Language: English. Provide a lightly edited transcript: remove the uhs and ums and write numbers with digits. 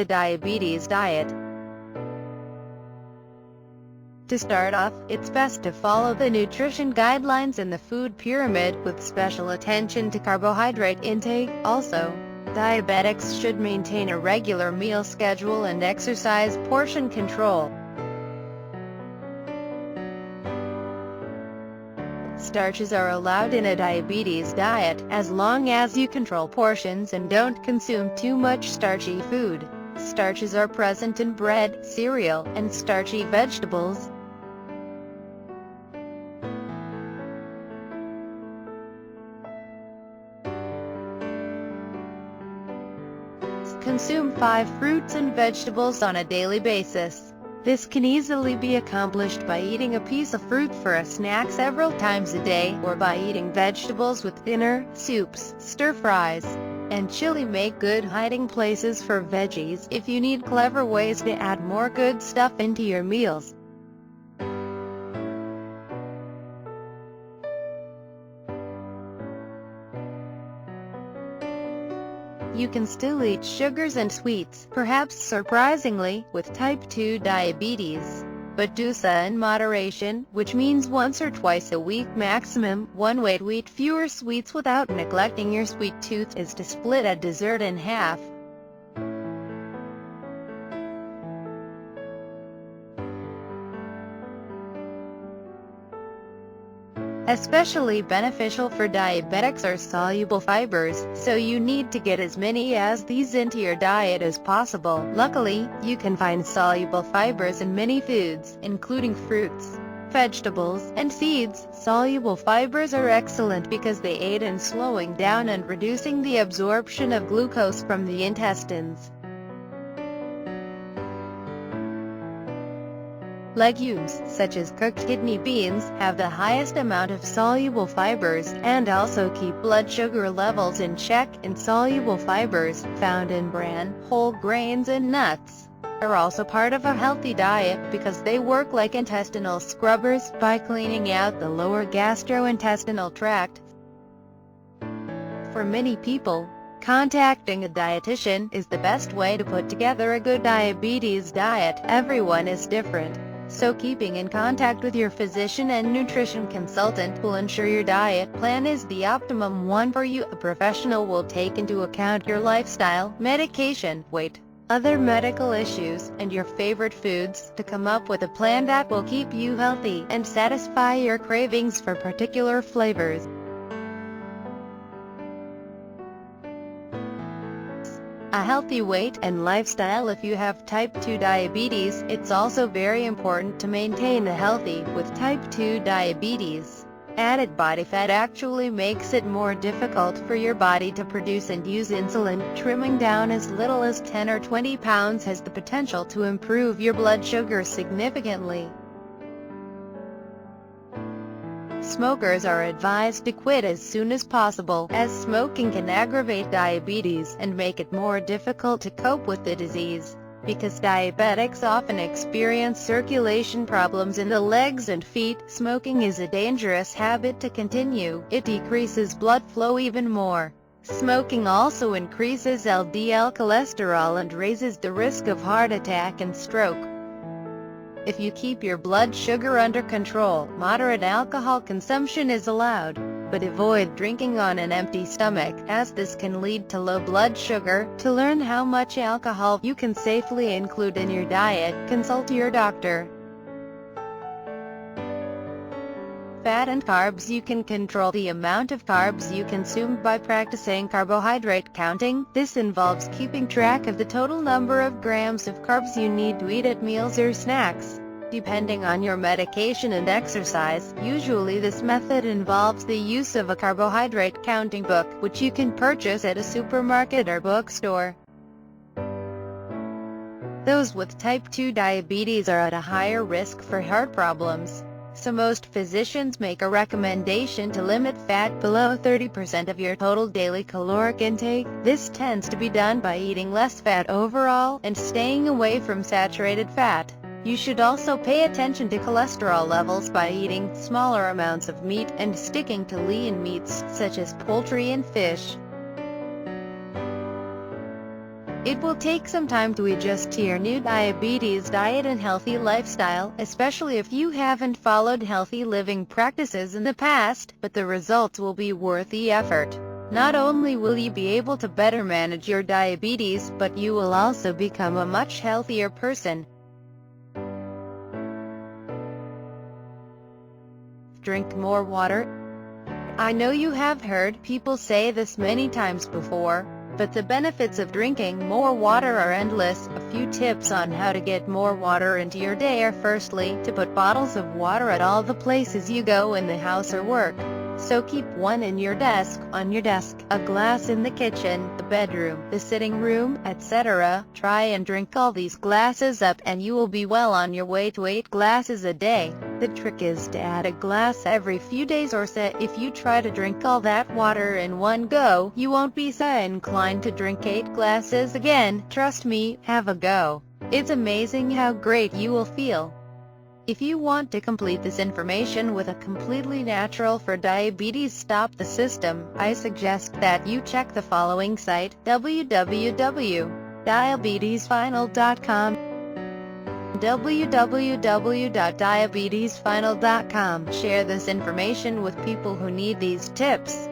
the diabetes diet. To start off, it's best to follow the nutrition guidelines in the food pyramid, with special attention to carbohydrate intake. Also, diabetics should maintain a regular meal schedule and exercise portion control. Starches are allowed in a diabetes diet, as long as you control portions and don't consume too much starchy food. Starches are present in bread, cereal, and starchy vegetables. Consume 5 fruits and vegetables on a daily basis. This can easily be accomplished by eating a piece of fruit for a snack several times a day, or by eating vegetables with dinner. Soups, stir-fries, and chili make good hiding places for veggies if you need clever ways to add more good stuff into your meals. You can still eat sugars and sweets, perhaps surprisingly, with type 2 diabetes. But do so in moderation, which means once or twice a week maximum. One way to eat fewer sweets without neglecting your sweet tooth is to split a dessert in half. Especially beneficial for diabetics are soluble fibers, so you need to get as many as these into your diet as possible. Luckily, you can find soluble fibers in many foods, including fruits, vegetables, and seeds. Soluble fibers are excellent because they aid in slowing down and reducing the absorption of glucose from the intestines. Legumes, such as cooked kidney beans, have the highest amount of soluble fibers, and also keep blood sugar levels in check. Insoluble fibers, found in bran, whole grains and nuts, are also part of a healthy diet because they work like intestinal scrubbers by cleaning out the lower gastrointestinal tract. For many people, contacting a dietitian is the best way to put together a good diabetes diet. Everyone is different, so keeping in contact with your physician and nutrition consultant will ensure your diet plan is the optimum one for you. A professional will take into account your lifestyle, medication, weight, other medical issues, and your favorite foods to come up with a plan that will keep you healthy and satisfy your cravings for particular flavors. A healthy weight and lifestyle. If you have type 2 diabetes, it's also very important to maintain a healthy. With type 2 diabetes, added body fat actually makes it more difficult for your body to produce and use insulin. Trimming down as little as 10 or 20 pounds has the potential to improve your blood sugar significantly. Smokers are advised to quit as soon as possible, as smoking can aggravate diabetes and make it more difficult to cope with the disease. Because diabetics often experience circulation problems in the legs and feet, smoking is a dangerous habit to continue. It decreases blood flow even more. Smoking also increases LDL cholesterol and raises the risk of heart attack and stroke. If you keep your blood sugar under control, moderate alcohol consumption is allowed, but avoid drinking on an empty stomach, as this can lead to low blood sugar. To learn how much alcohol you can safely include in your diet, consult your doctor. Fat and carbs. You can control the amount of carbs you consume by practicing carbohydrate counting. This involves keeping track of the total number of grams of carbs you need to eat at meals or snacks, depending on your medication and exercise. Usually this method involves the use of a carbohydrate counting book, which you can purchase at a supermarket or bookstore. Those with type 2 diabetes are at a higher risk for heart problems, so most physicians make a recommendation to limit fat below 30% of your total daily caloric intake. This tends to be done by eating less fat overall and staying away from saturated fat. You should also pay attention to cholesterol levels by eating smaller amounts of meat and sticking to lean meats such as poultry and fish. It will take some time to adjust to your new diabetes diet and healthy lifestyle, especially if you haven't followed healthy living practices in the past, but the results will be worth the effort. Not only will you be able to better manage your diabetes, but you will also become a much healthier person. Drink more water. I know you have heard people say this many times before, but the benefits of drinking more water are endless. A few tips on how to get more water into your day are: firstly, to put bottles of water at all the places you go in the house or work. So keep one in your desk, on your desk, a glass in the kitchen, the bedroom, the sitting room, etc. Try and drink all these glasses up and you will be well on your way to 8 glasses a day. The trick is to add a glass every few days or so. If you try to drink all that water in one go, you won't be so inclined to drink 8 glasses again. Trust me, have a go. It's amazing how great you will feel. If you want to complete this information with a completely natural for diabetes stop the system, I suggest that you check the following site, www.diabetesfinal.com. www.diabetesfinal.com. Share this information with people who need these tips.